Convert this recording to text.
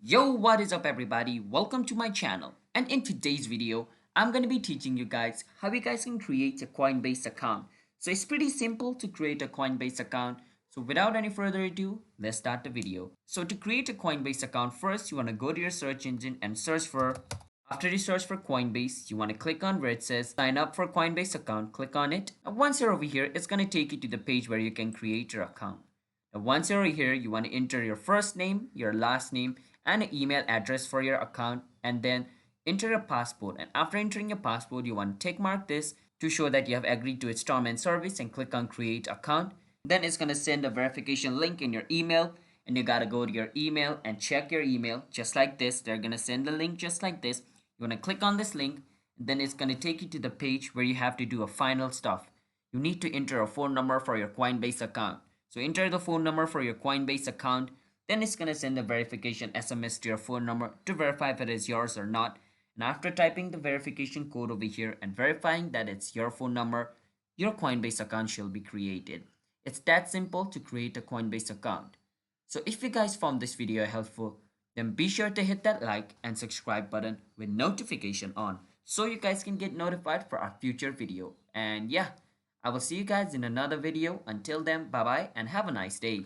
Yo, what is up everybody? Welcome to my channel. And in today's video, I'm going to be teaching you guys how you guys can create a Coinbase account. So it's pretty simple to create a Coinbase account. So without any further ado, let's start the video. So to create a Coinbase account, first you want to go to your search engine and search for. After you search for Coinbase, you want to click on where it says sign up for Coinbase account. Click on it. And once you're over here, it's going to take you to the page where you can create your account. Now, once you're here, you want to enter your first name, your last name, and an email address for your account, and then enter a password. And after entering your password, you want to tick mark this to show that you have agreed to its term and service and click on create account. Then it's going to send a verification link in your email, and you got to go to your email and check your email just like this. They're going to send the link just like this. You want to click on this link, and then it's going to take you to the page where you have to do a final stuff. You need to enter a phone number for your Coinbase account. So enter the phone number for your Coinbase account. Then it's going to send a verification SMS to your phone number to verify if it is yours or not. And after typing the verification code over here and verifying that it's your phone number, your Coinbase account shall be created. It's that simple to create a Coinbase account. So if you guys found this video helpful, then be sure to hit that like and subscribe button with notification on so you guys can get notified for our future video. And yeah, I will see you guys in another video. Until then, bye bye and have a nice day.